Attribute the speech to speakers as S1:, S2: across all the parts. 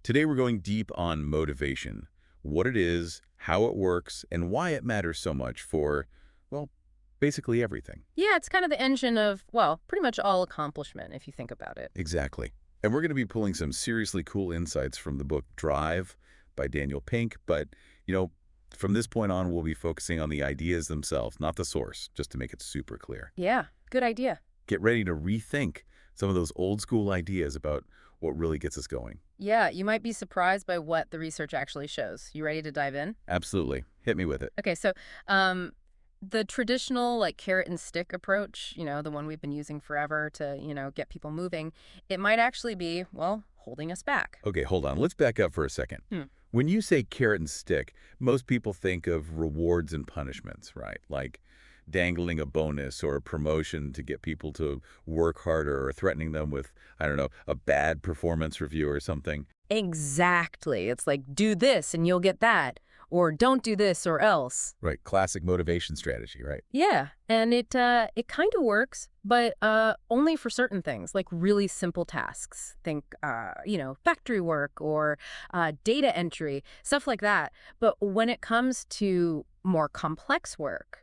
S1: Today we're going deep on motivation, what it is, how it works, and why it matters so much for, well, basically everything.
S2: Yeah, it's kind of the engine of, well, pretty much all accomplishment, if you think about it.
S1: Exactly. And we're going to be pulling some seriously cool insights from the book Drive by Daniel Pink, but, you know, from this point on, we'll be focusing on the ideas themselves, not the source, just to make it super clear.
S2: Yeah, good idea.
S1: Get ready to rethink some of those old school ideas about what really gets us going.
S2: Yeah, you might be surprised by what the research actually shows. You ready to dive in?
S1: Absolutely. Hit me with it.
S2: Okay, so um, the traditional, like, carrot and stick approach, the one we've been using forever to, get people moving, it might actually be, well, holding us back.
S1: Okay, hold on. Let's back up for a second.
S2: Hmm.
S1: When you say carrot and stick, most people think of rewards and punishments, right? Like dangling a bonus or a promotion to get people to work harder or threatening them with, I don't know, a bad performance review or something.
S2: Exactly. It's like, do this and you'll get that, or don't do this or else.
S1: Right, classic motivation strategy, right?
S2: Yeah, and it kind of works, but only for certain things, like really simple tasks. Think, factory work or data entry, stuff like that. But when it comes to more complex work,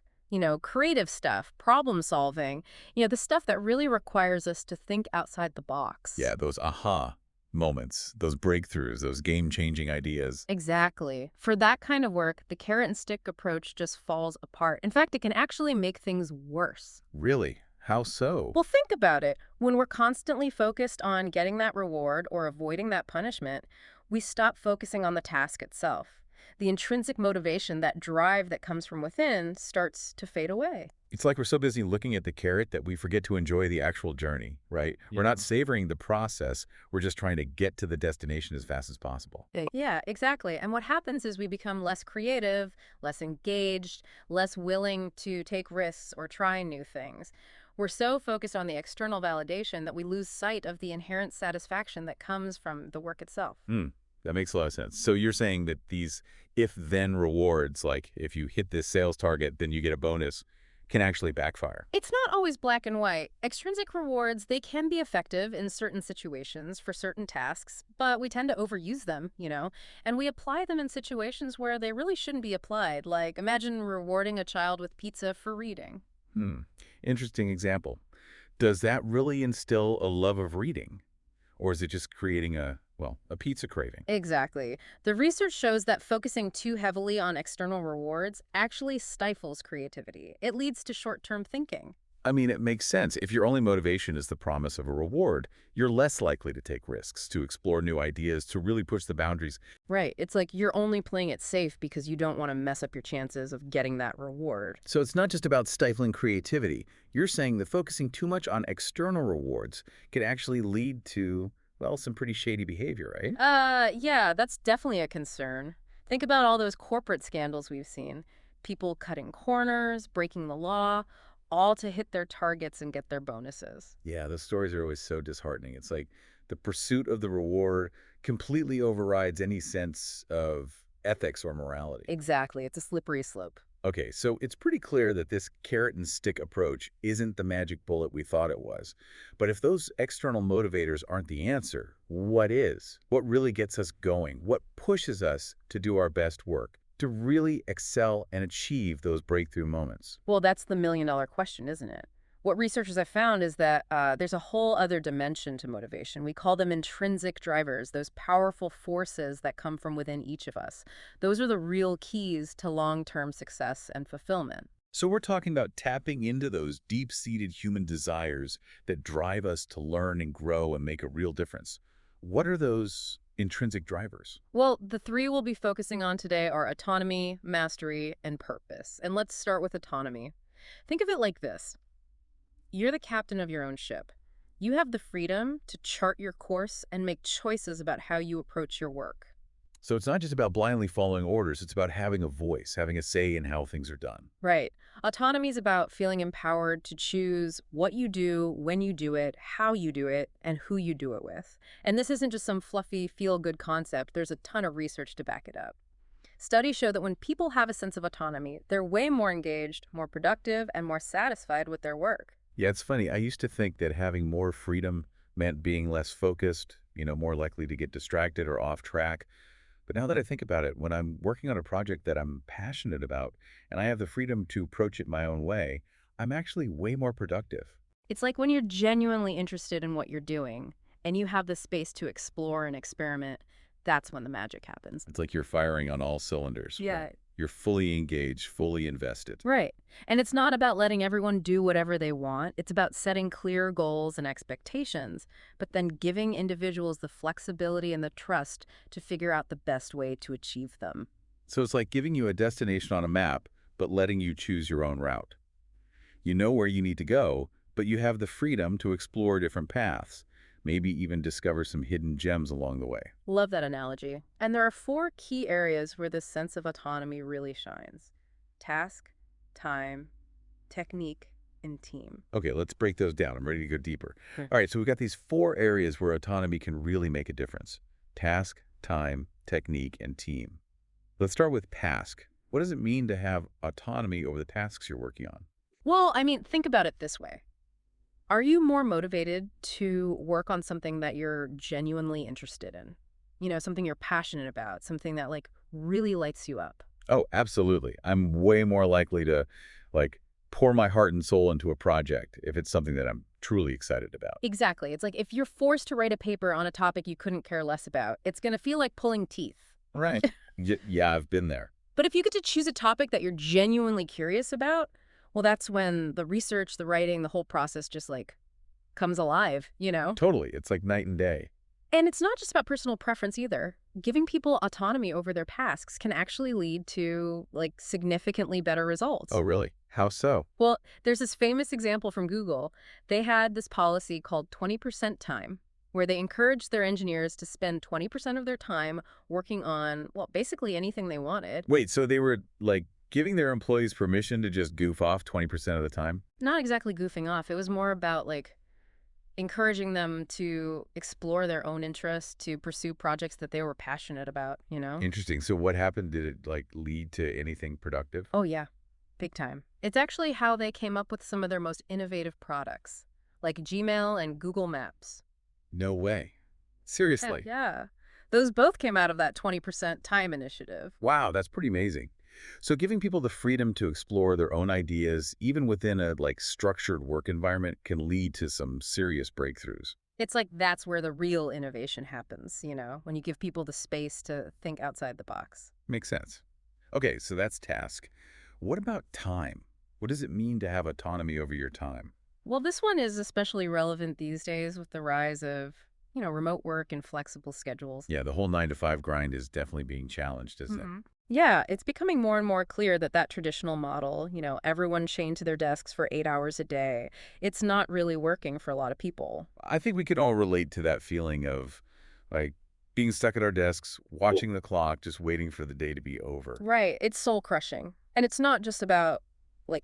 S2: creative stuff, problem solving, the stuff that really requires us to think outside the box.
S1: Yeah, those aha moments, those breakthroughs, those game-changing ideas.
S2: Exactly. For that kind of work, the carrot and stick approach just falls apart. In fact, it can actually make things worse.
S1: Really? How so?
S2: Well, think about it. When we're constantly focused on getting that reward or avoiding that punishment, we stop focusing on the task itself. The intrinsic motivation, that drive that comes from within, starts to fade away.
S1: It's like we're so busy looking at the carrot that we forget to enjoy the actual journey, right? We're not savoring the process. We're just trying to get to the destination as fast as possible.
S2: Yeah, exactly. And what happens is we become less creative, less engaged, less willing to take risks or try new things. We're so focused on the external validation that we lose sight of the inherent satisfaction that comes from the work itself.
S1: That makes a lot of sense. So you're saying that these if-then rewards, like if you hit this sales target, then you get a bonus, can actually backfire.
S2: It's not always black and white. Extrinsic rewards, they can be effective in certain situations for certain tasks, but we tend to overuse them, and we apply them in situations where they really shouldn't be applied, like imagine rewarding a child with pizza for reading.
S1: Interesting example. Does that really instill a love of reading? Or is it just creating a pizza craving?
S2: Exactly. The research shows that focusing too heavily on external rewards actually stifles creativity. It leads to short-term thinking.
S1: I mean, it makes sense. If your only motivation is the promise of a reward, you're less likely to take risks, to explore new ideas, to really push the boundaries.
S2: Right. It's like you're only playing it safe because you don't want to mess up your chances of getting that reward.
S1: So it's not just about stifling creativity. You're saying that focusing too much on external rewards can actually lead to, well, some pretty shady behavior, right?
S2: Yeah, that's definitely a concern. Think about all those corporate scandals we've seen. People cutting corners, breaking the law, all to hit their targets and get their bonuses.
S1: Yeah, those stories are always so disheartening. It's like the pursuit of the reward completely overrides any sense of ethics or morality.
S2: Exactly. It's a slippery slope.
S1: Okay, so it's pretty clear that this carrot and stick approach isn't the magic bullet we thought it was. But if those external motivators aren't the answer, what is? What really gets us going? What pushes us to do our best work, to really excel and achieve those breakthrough moments?
S2: Well, that's the million-dollar question, isn't it? What researchers have found is that there's a whole other dimension to motivation. We call them intrinsic drivers, those powerful forces that come from within each of us. Those are the real keys to long-term success and fulfillment.
S1: So we're talking about tapping into those deep-seated human desires that drive us to learn and grow and make a real difference. What are those intrinsic drivers?
S2: Well, the three we'll be focusing on today are autonomy, mastery, and purpose. And let's start with autonomy. Think of it like this. You're the captain of your own ship. You have the freedom to chart your course and make choices about how you approach your work.
S1: So it's not just about blindly following orders, it's about having a voice, having a say in how things are done.
S2: Right. Autonomy is about feeling empowered to choose what you do, when you do it, how you do it, and who you do it with. And this isn't just some fluffy, feel-good concept. There's a ton of research to back it up. Studies show that when people have a sense of autonomy, they're way more engaged, more productive, and more satisfied with their work.
S1: Yeah, it's funny. I used to think that having more freedom meant being less focused, more likely to get distracted or off track. But now that I think about it, when I'm working on a project that I'm passionate about and I have the freedom to approach it my own way, I'm actually way more productive.
S2: It's like when you're genuinely interested in what you're doing and you have the space to explore and experiment, that's when the magic happens.
S1: It's like you're firing on all cylinders, right?
S2: Yeah.
S1: You're fully engaged, fully invested.
S2: Right. And it's not about letting everyone do whatever they want. It's about setting clear goals and expectations, but then giving individuals the flexibility and the trust to figure out the best way to achieve them.
S1: So it's like giving you a destination on a map, but letting you choose your own route. You know where you need to go, but you have the freedom to explore different paths, maybe even discover some hidden gems along the way.
S2: Love that analogy. And there are four key areas where this sense of autonomy really shines: task, time, technique, and team.
S1: Okay, let's break those down. I'm ready to go deeper.
S2: Hmm.
S1: All right, so we've got these four areas where autonomy can really make a difference: task, time, technique, and team. Let's start with task. What does it mean to have autonomy over the tasks you're working on?
S2: Well, I mean, think about it this way. Are you more motivated to work on something that you're genuinely interested in? Something you're passionate about, something that really lights you up.
S1: Oh, absolutely. I'm way more likely to like pour my heart and soul into a project if it's something that I'm truly excited about.
S2: Exactly. It's like if you're forced to write a paper on a topic you couldn't care less about, it's going to feel like pulling teeth.
S1: Right. Yeah, I've been there.
S2: But if you get to choose a topic that you're genuinely curious about, well, that's when the research, the writing, the whole process just comes alive.
S1: Totally. It's like night and day.
S2: And it's not just about personal preference either. Giving people autonomy over their tasks can actually lead to significantly better results.
S1: Oh, really? How so?
S2: Well, there's this famous example from Google. They had this policy called 20% time, where they encouraged their engineers to spend 20% of their time working on, well, basically anything they wanted.
S1: Wait, so they were giving their employees permission to just goof off 20% of the time?
S2: Not exactly goofing off. It was more about encouraging them to explore their own interests, to pursue projects that they were passionate about.
S1: Interesting. So what happened? Did it lead to anything productive?
S2: Oh, yeah. Big time. It's actually how they came up with some of their most innovative products, like Gmail and Google Maps.
S1: No way.
S2: Yeah,
S1: Seriously.
S2: yeah. Those both came out of that 20% time initiative.
S1: Wow, that's pretty amazing. So giving people the freedom to explore their own ideas, even within a structured work environment, can lead to some serious breakthroughs.
S2: It's like that's where the real innovation happens, when you give people the space to think outside the box.
S1: Makes sense. Okay, so that's task. What about time? What does it mean to have autonomy over your time?
S2: Well, this one is especially relevant these days with the rise of remote work and flexible schedules.
S1: Yeah, the whole 9 to 5 grind is definitely being challenged, isn't it?
S2: Yeah, it's becoming more and more clear that that traditional model, everyone chained to their desks for 8 hours a day, it's not really working for a lot of people.
S1: I think we can all relate to that feeling of like being stuck at our desks, watching the clock, just waiting for the day to be over.
S2: Right, it's soul crushing. And it's not just about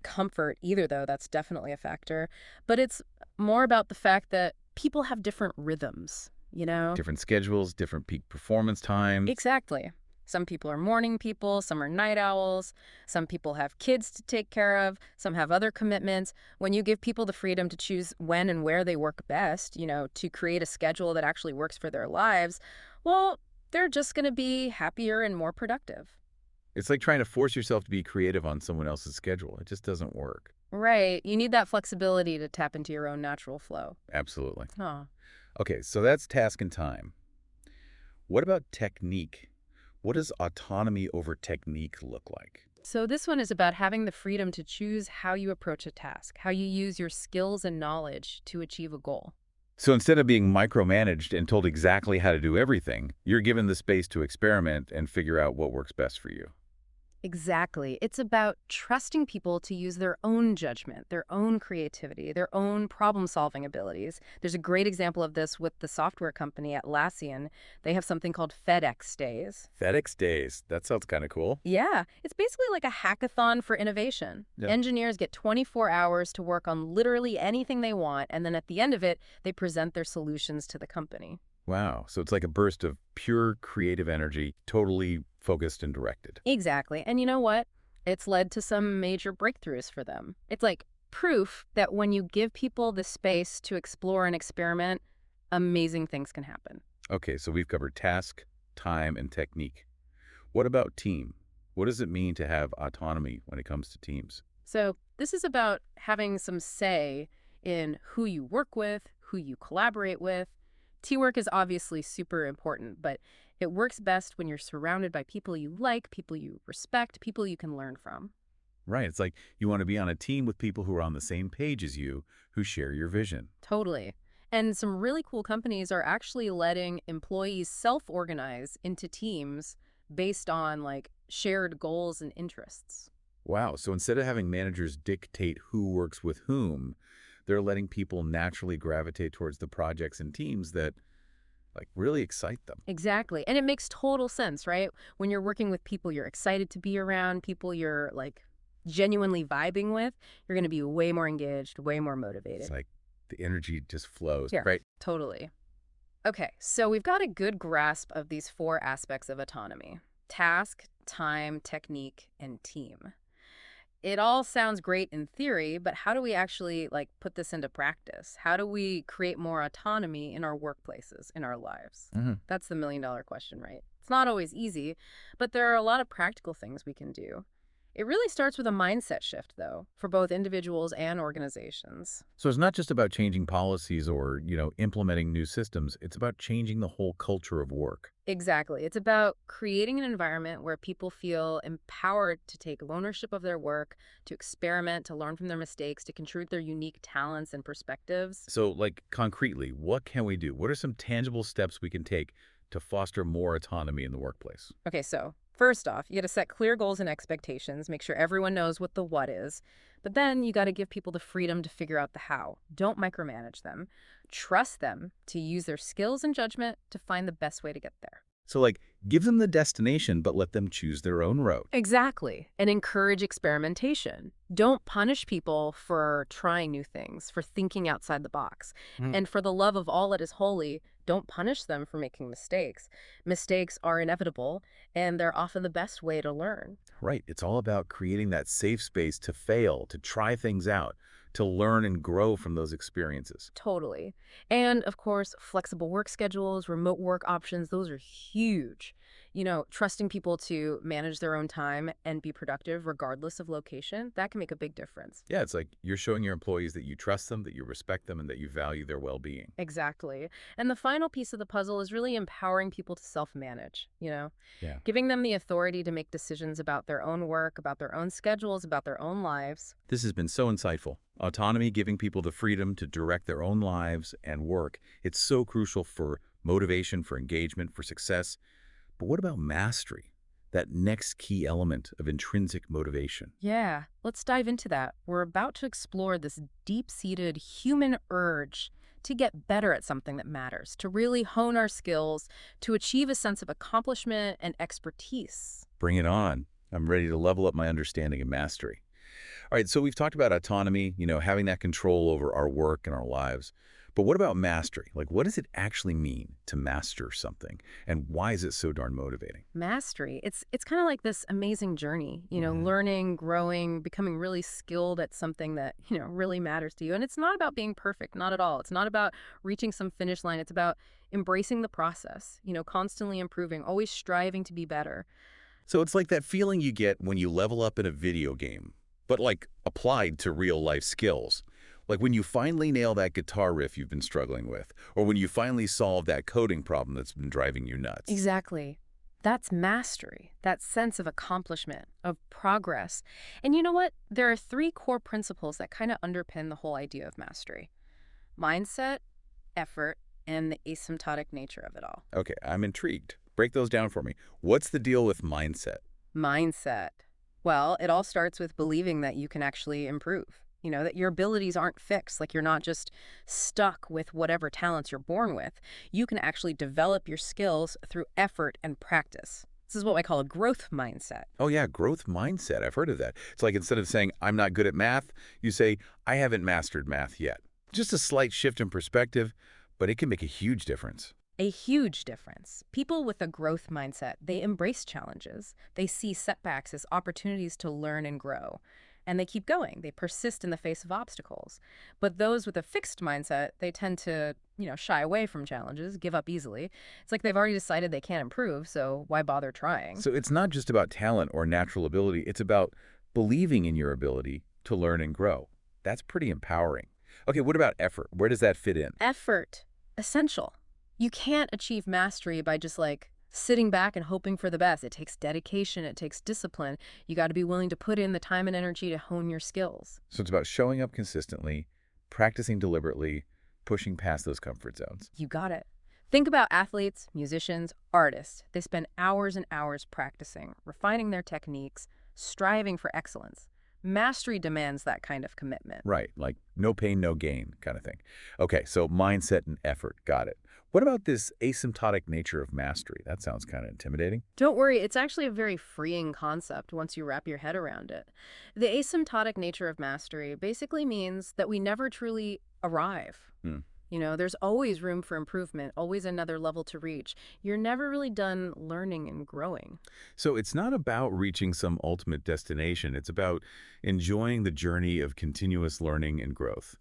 S2: comfort either, though. That's definitely a factor. But it's more about the fact that people have different rhythms.
S1: Different schedules, different peak performance times.
S2: Exactly. Some people are morning people, some are night owls, some people have kids to take care of, some have other commitments. When you give people the freedom to choose when and where they work best, to create a schedule that actually works for their lives, well, they're just going to be happier and more productive.
S1: It's like trying to force yourself to be creative on someone else's schedule. It just doesn't work.
S2: Right. You need that flexibility to tap into your own natural flow.
S1: Absolutely.
S2: Oh.
S1: Okay, so that's task and time. What about technique? What does autonomy over technique look like?
S2: So this one is about having the freedom to choose how you approach a task, how you use your skills and knowledge to achieve a goal.
S1: So instead of being micromanaged and told exactly how to do everything, you're given the space to experiment and figure out what works best for you.
S2: Exactly. It's about trusting people to use their own judgment, their own creativity, their own problem-solving abilities. There's a great example of this with the software company Atlassian. They have something called FedEx Days.
S1: FedEx Days. That sounds kind of cool.
S2: Yeah, it's basically like a hackathon for innovation.
S1: Yeah.
S2: Engineers get 24 hours to work on literally anything they want, and then at the end of it, they present their solutions to the company.
S1: Wow. So it's like a burst of pure creative energy, totally focused and directed.
S2: Exactly. And you know what? It's led to some major breakthroughs for them. It's like proof that when you give people the space to explore and experiment, amazing things can happen.
S1: Okay, so we've covered task, time, and technique. What about team? What does it mean to have autonomy when it comes to teams?
S2: So this is about having some say in who you work with, who you collaborate with. Teamwork is obviously super important, but it works best when you're surrounded by people you like, people you respect, people you can learn from.
S1: Right, it's like you want to be on a team with people who are on the same page as you, who share your vision.
S2: Totally. And some really cool companies are actually letting employees self-organize into teams based on like shared goals and interests.
S1: Wow, so instead of having managers dictate who works with whom, they're letting people naturally gravitate towards the projects and teams that really excite them.
S2: Exactly. And it makes total sense, right? When you're working with people you're excited to be around, people you're like genuinely vibing with, you're going to be way more engaged, way more
S1: It's
S2: motivated.
S1: like the energy just flows,
S2: Here,
S1: right?
S2: totally. Okay, so we've got a good grasp of these four aspects of autonomy: task, time, technique, and team. It all sounds great in theory, but how do we actually like put this into practice? How do we create more autonomy in our workplaces, in our lives?
S1: Mhm.
S2: That's the million-dollar question, right? It's not always easy, but there are a lot of practical things we can do. It really starts with a mindset shift, though, for both individuals and organizations.
S1: So it's not just about changing policies or, implementing new systems. It's about changing the whole culture of work.
S2: Exactly. It's about creating an environment where people feel empowered to take ownership of their work, to experiment, to learn from their mistakes, to contribute their unique talents and perspectives.
S1: So, concretely, what can we do? What are some tangible steps we can take to foster more autonomy in the workplace?
S2: Okay, so first off, you got to set clear goals and expectations, make sure everyone knows what the what is. But then you got to give people the freedom to figure out the how. Don't micromanage them. Trust them to use their skills and judgment to find the best way to get there.
S1: So, give them the destination, but let them choose their own road.
S2: Exactly. And encourage experimentation. Don't punish people for trying new things, for thinking outside the box.
S1: Mm.
S2: And for the love of all that is holy, don't punish them for making mistakes. Mistakes are inevitable, and they're often the best way to learn.
S1: Right. It's all about creating that safe space to fail, to try things out, to learn and grow from those experiences.
S2: Totally. And of course, flexible work schedules, remote work options, those are huge. Trusting people to manage their own time and be productive regardless of location, that can make a big difference.
S1: Yeah, it's like you're showing your employees that you trust them, that you respect them, and that you value their well-being.
S2: Exactly. And the final piece of the puzzle is really empowering people to self-manage,
S1: Yeah.
S2: giving them the authority to make decisions about their own work, about their own schedules, about their own lives.
S1: This has been so insightful. Autonomy, giving people the freedom to direct their own lives and work. It's so crucial for motivation, for engagement, for success. But what about mastery? That next key element of intrinsic motivation.
S2: Yeah, let's dive into that. We're about to explore this deep-seated human urge to get better at something that matters, to really hone our skills, to achieve a sense of accomplishment and expertise.
S1: Bring it on. I'm ready to level up my understanding of mastery. All right, so we've talked about autonomy, having that control over our work and our lives. But what about mastery? What does it actually mean to master something? And why is it so darn motivating?
S2: Mastery, it's kind of like this amazing journey,
S1: Mhm.
S2: learning, growing, becoming really skilled at something that really matters to you. And it's not about being perfect, not at all. It's not about reaching some finish line. It's about embracing the process, constantly improving, always striving to be better.
S1: So it's like that feeling you get when you level up in a video game, but applied to real life skills. Like when you finally nail that guitar riff you've been struggling with, or when you finally solve that coding problem that's been driving you nuts.
S2: Exactly. That's mastery, that sense of accomplishment, of progress. And you know what? There are three core principles that kind of underpin the whole idea of mastery: mindset, effort, and the asymptotic nature of it all.
S1: Okay, I'm intrigued. Break those down for me. What's the deal with mindset?
S2: Mindset. Well, it all starts with believing that you can actually improve, that your abilities aren't fixed, like you're not just stuck with whatever talents you're born with. You can actually develop your skills through effort and practice. This is what I call a growth mindset.
S1: Oh yeah, growth mindset. I've heard of that. It's like instead of saying, I'm not good at math, you say, I haven't mastered math yet. Just a slight shift in perspective, but it can make a huge difference.
S2: A huge difference. People with a growth mindset, they embrace challenges. They see setbacks as opportunities to learn and grow. and they keep going. They persist in the face of obstacles. But those with a fixed mindset, they tend to, shy away from challenges, give up easily. It's like they've already decided they can't improve, so why bother trying?
S1: So it's not just about talent or natural ability. It's about believing in your ability to learn and grow. That's pretty empowering. Okay, what about effort? Where does that fit in?
S2: Effort, essential. You can't achieve mastery by just like sitting back and hoping for the best. It takes dedication, it takes discipline. You got to be willing to put in the time and energy to hone your skills.
S1: So it's about showing up consistently, practicing deliberately, pushing past those comfort zones.
S2: You got it. Think about athletes, musicians, artists. They spend hours and hours practicing, refining their techniques, striving for excellence. Mastery demands that kind of commitment.
S1: Right, like no pain, no gain kind of thing. Okay, so mindset and effort, got it. What about this asymptotic nature of mastery? That sounds kind of intimidating.
S2: Don't worry, it's actually a very freeing concept once you wrap your head around it. The asymptotic nature of mastery basically means that we never truly arrive.
S1: Hmm.
S2: There's always room for improvement, always another level to reach. You're never really done learning and growing.
S1: So it's not about reaching some ultimate destination. It's about enjoying the journey of continuous learning and growth.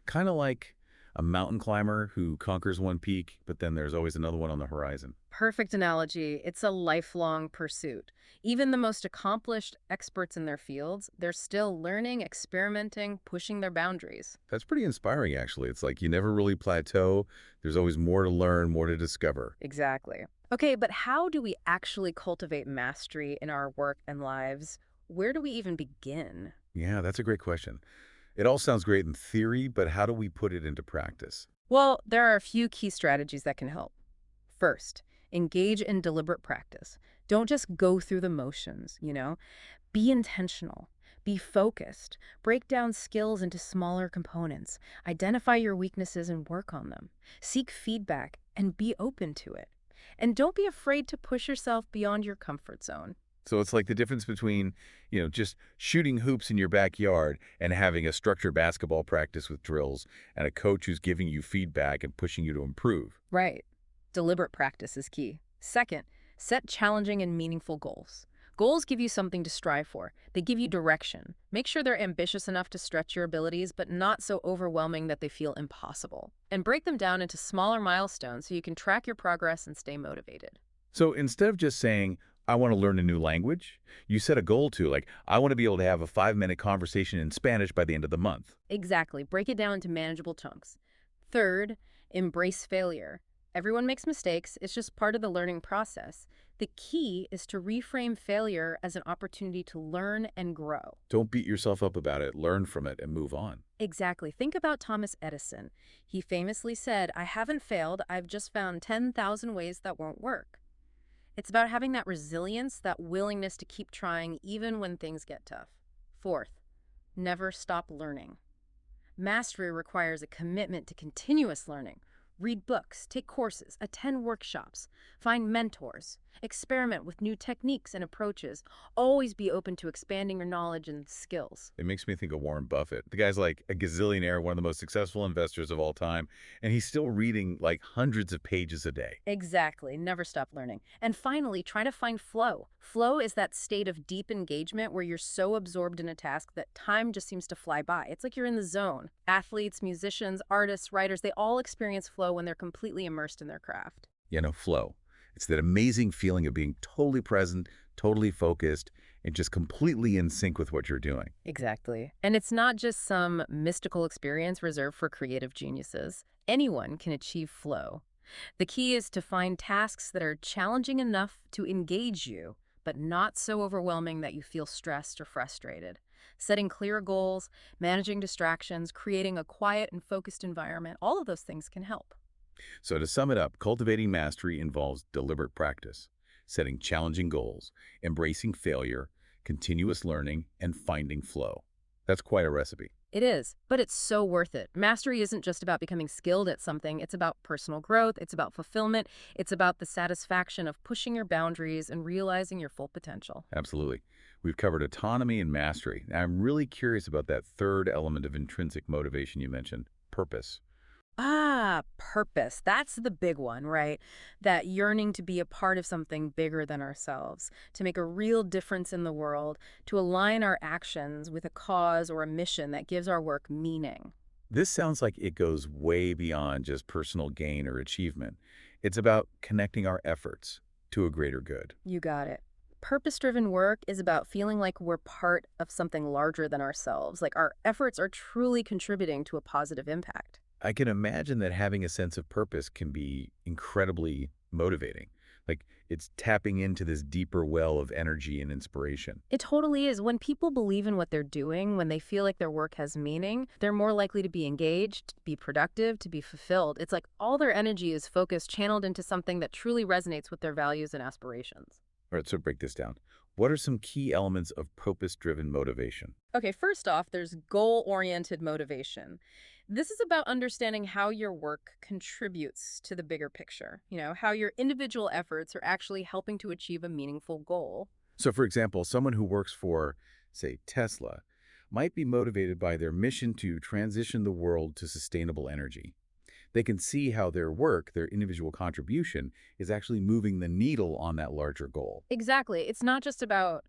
S1: Kind of like a mountain climber who conquers one peak, but then there's always another one on the horizon.
S2: Perfect analogy. It's a lifelong pursuit. Even the most accomplished experts in their fields, they're still learning, experimenting, pushing their boundaries.
S1: That's pretty inspiring, actually. It's like you never really plateau. There's always more to learn, more to discover.
S2: Exactly. Okay, but how do we actually cultivate mastery in our work and lives? Where do we even begin?
S1: Yeah, that's a great question. It all sounds great in theory, but how do we put it into practice?
S2: Well, there are a few key strategies that can help. First, engage in deliberate practice. Don't just go through the motions. Be intentional. Be focused. Break down skills into smaller components. Identify your weaknesses and work on them. Seek feedback and be open to it. And don't be afraid to push yourself beyond your comfort zone.
S1: So it's like the difference between, just shooting hoops in your backyard and having a structured basketball practice with drills and a coach who's giving you feedback and pushing you to improve.
S2: Right. Deliberate practice is key. Second, set challenging and meaningful goals. Goals give you something to strive for. They give you direction. Make sure they're ambitious enough to stretch your abilities, but not so overwhelming that they feel impossible. And break them down into smaller milestones so you can track your progress and stay motivated.
S1: So instead of just saying, I want to learn a new language, you set a goal to, like, I want to be able to have a 5-minute conversation in Spanish by the end of the month.
S2: Exactly. Break it down into manageable chunks. Third, embrace failure. Everyone makes mistakes. It's just part of the learning process. The key is to reframe failure as an opportunity to learn and grow.
S1: Don't beat yourself up about it. Learn from it and move on.
S2: Exactly. Think about Thomas Edison. He famously said, I haven't failed. I've just found 10,000 ways that won't work. It's about having that resilience, that willingness to keep trying even when things get tough. Fourth, never stop learning. Mastery requires a commitment to continuous learning. Read books, take courses, attend workshops, find mentors, experiment with new techniques and approaches. Always be open to expanding your knowledge and skills.
S1: It makes me think of Warren Buffett. The guy's like a gazillionaire, one of the most successful investors of all time, and he's still reading like hundreds of pages a day.
S2: Exactly. Never stop learning. And finally, try to find flow. Flow is that state of deep engagement where you're so absorbed in a task that time just seems to fly by. It's like you're in the zone. Athletes, musicians, artists, writers, they all experience flow when they're completely immersed in their craft.
S1: Flow. It's that amazing feeling of being totally present, totally focused, and just completely in sync with what you're doing.
S2: Exactly. And it's not just some mystical experience reserved for creative geniuses. Anyone can achieve flow. The key is to find tasks that are challenging enough to engage you, but not so overwhelming that you feel stressed or frustrated. Setting clear goals, managing distractions, creating a quiet and focused environment, all of those things can help.
S1: So to sum it up, cultivating mastery involves deliberate practice, setting challenging goals, embracing failure, continuous learning, and finding flow. That's quite a recipe.
S2: It is, but it's so worth it. Mastery isn't just about becoming skilled at something. It's about personal growth. It's about fulfillment. It's about the satisfaction of pushing your boundaries and realizing your full potential.
S1: Absolutely. We've covered autonomy and mastery. Now, I'm really curious about that third element of intrinsic motivation you mentioned, purpose.
S2: Purpose. That's the big one, right? That yearning to be a part of something bigger than ourselves, to make a real difference in the world, to align our actions with a cause or a mission that gives our work meaning.
S1: This sounds like it goes way beyond just personal gain or achievement. It's about connecting our efforts to a greater good.
S2: You got it. Purpose-driven work is about feeling like we're part of something larger than ourselves, like our efforts are truly contributing to a positive impact.
S1: I can imagine that having a sense of purpose can be incredibly motivating. Like it's tapping into this deeper well of energy and inspiration.
S2: It totally is. When people believe in what they're doing, when they feel like their work has meaning, they're more likely to be engaged, be productive, to be fulfilled. It's like all their energy is focused, channeled into something that truly resonates with their values and aspirations.
S1: All right, so break this down. What are some key elements of purpose-driven motivation?
S2: Okay, first off, there's goal-oriented motivation. This is about understanding how your work contributes to the bigger picture, how your individual efforts are actually helping to achieve a meaningful goal.
S1: So, for example, someone who works for, say, Tesla, might be motivated by their mission to transition the world to sustainable energy. They can see how their work, their individual contribution, is actually moving the needle on that larger goal.
S2: Exactly. It's not just about,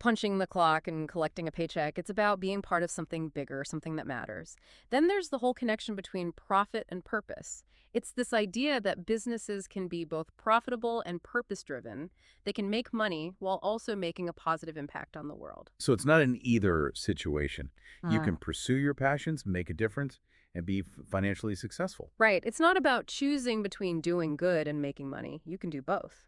S2: punching the clock and collecting a paycheck. It's about being part of something bigger, something that matters. Then there's the whole connection between profit and purpose. It's this idea that businesses can be both profitable and purpose-driven. They can make money while also making a positive impact on the world.
S1: So it's not an either situation. You can
S2: Ah.
S1: pursue your passions, make a difference, and be financially successful.
S2: Right. It's not about choosing between doing good and making money. You can do both.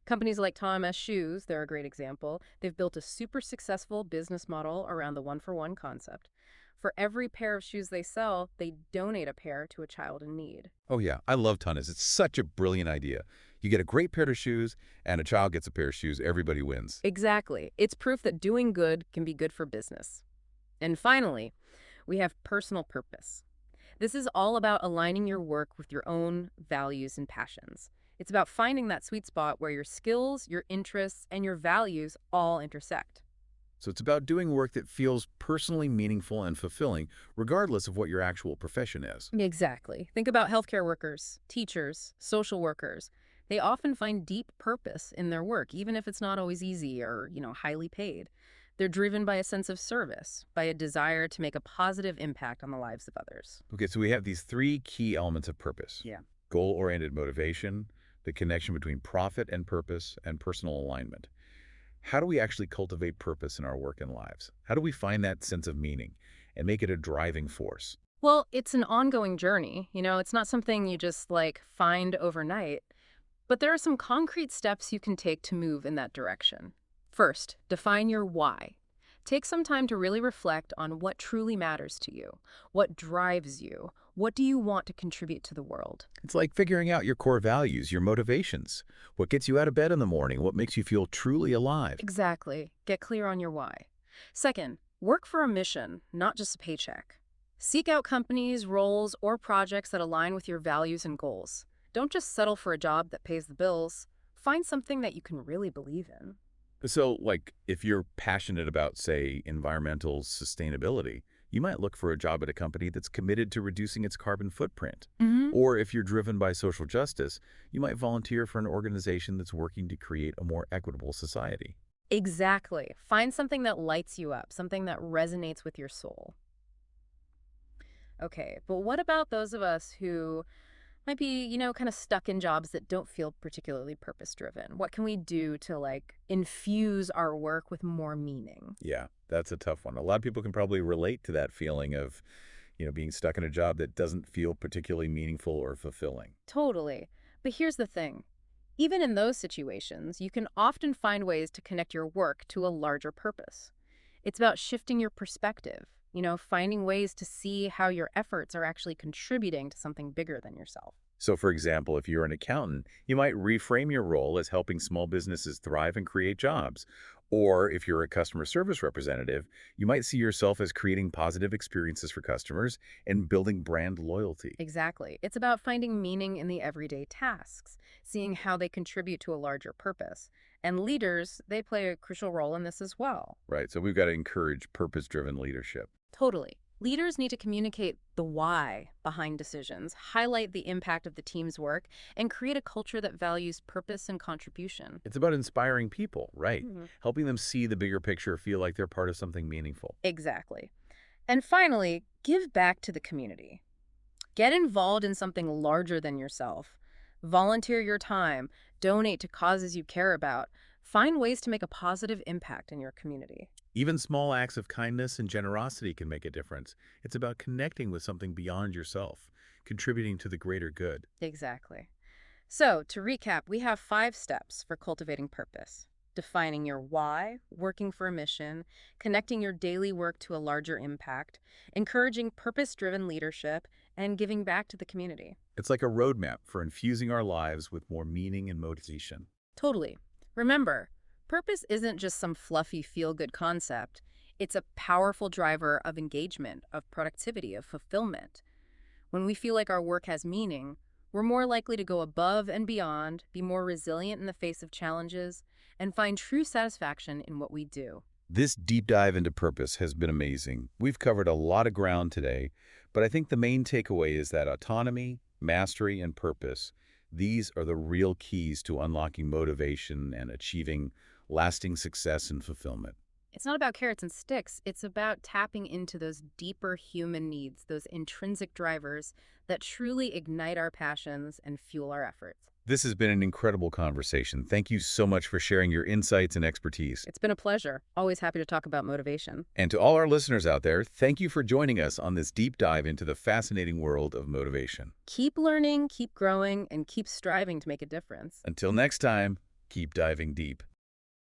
S2: Companies like Tom S. Shoes, they're a great example. They've built a super successful business model around the one-for-one concept. For every pair of shoes they sell, they donate a pair to a child in need.
S1: Oh, yeah. I love tennis. It's such a brilliant idea. You get a great pair of shoes, and a child gets a pair of shoes. Everybody wins.
S2: Exactly. It's proof that doing good can be good for business. And finally, we have personal purpose. This is all about aligning your work with your own values and passions. It's about finding that sweet spot where your skills, your interests, and your values all intersect.
S1: So it's about doing work that feels personally meaningful and fulfilling, regardless of what your actual profession is.
S2: Exactly. Think about healthcare workers, teachers, social workers. They often find deep purpose in their work, even if it's not always easy or, highly paid. They're driven by a sense of service, by a desire to make a positive impact on the lives of others.
S1: Okay, so we have these three key elements of purpose:
S2: Yeah.
S1: goal-oriented motivation, the connection between profit and purpose, and personal alignment. How do we actually cultivate purpose in our work and lives? How do we find that sense of meaning and make it a driving force?
S2: Well, it's an ongoing journey. It's not something you just like find overnight, but there are some concrete steps you can take to move in that direction. First, define your why. Take some time to really reflect on what truly matters to you. What drives you? What do you want to contribute to the world?
S1: It's like figuring out your core values, your motivations, what gets you out of bed in the morning, what makes you feel truly alive.
S2: Exactly. Get clear on your why. Second, work for a mission, not just a paycheck. Seek out companies, roles, or projects that align with your values and goals. Don't just settle for a job that pays the bills. Find something that you can really believe in.
S1: So, like, if you're passionate about, say, environmental sustainability, you might look for a job at a company that's committed to reducing its carbon footprint.
S2: Hmm.
S1: Or if you're driven by social justice, you might volunteer for an organization that's working to create a more equitable society.
S2: Exactly. Find something that lights you up, something that resonates with your soul. Okay, but what about those of us who might be, kind of stuck in jobs that don't feel particularly purpose driven? What can we do to like infuse our work with more meaning?
S1: Yeah, that's a tough one. A lot of people can probably relate to that feeling of, being stuck in a job that doesn't feel particularly meaningful or fulfilling.
S2: Totally. But here's the thing. Even in those situations, you can often find ways to connect your work to a larger purpose. It's about shifting your perspective, finding ways to see how your efforts are actually contributing to something bigger than yourself.
S1: So, for example, if you're an accountant, you might reframe your role as helping small businesses thrive and create jobs. Or if you're a customer service representative, you might see yourself as creating positive experiences for customers and building brand loyalty.
S2: Exactly. It's about finding meaning in the everyday tasks, seeing how they contribute to a larger purpose. And leaders, they play a crucial role in this as well.
S1: Right. So we've got to encourage purpose-driven leadership.
S2: Totally. Leaders need to communicate the why behind decisions, highlight the impact of the team's work, and create a culture that values purpose and contribution.
S1: It's about inspiring people, right?
S2: Mhm.
S1: Helping them see the bigger picture, feel like they're part of something meaningful.
S2: Exactly. And finally, give back to the community. Get involved in something larger than yourself. Volunteer your time, donate to causes you care about. Find ways to make a positive impact in your community.
S1: Even small acts of kindness and generosity can make a difference. It's about connecting with something beyond yourself, contributing to the greater good.
S2: Exactly. So, to recap, we have 5 steps for cultivating purpose: defining your why, working for a mission, connecting your daily work to a larger impact, encouraging purpose driven leadership, and giving back to the community.
S1: It's like a roadmap for infusing our lives with more meaning and motivation.
S2: Totally. Remember, purpose isn't just some fluffy feel good concept, it's a powerful driver of engagement, of productivity, of fulfillment. When we feel like our work has meaning, we're more likely to go above and beyond, be more resilient in the face of challenges, and find true satisfaction in what we do.
S1: This deep dive into purpose has been amazing. We've covered a lot of ground today, but I think the main takeaway is that autonomy, mastery, and purpose, these are the real keys to unlocking motivation and achieving lasting success and fulfillment.
S2: It's not about carrots and sticks, it's about tapping into those deeper human needs, those intrinsic drivers that truly ignite our passions and fuel our efforts.
S1: This has been an incredible conversation. Thank you so much for sharing your insights and expertise.
S2: It's been a pleasure. Always happy to talk about motivation.
S1: And to all our listeners out there, thank you for joining us on this deep dive into the fascinating world of motivation.
S2: Keep learning, keep growing, and keep striving to make a difference.
S1: Until next time, keep diving deep.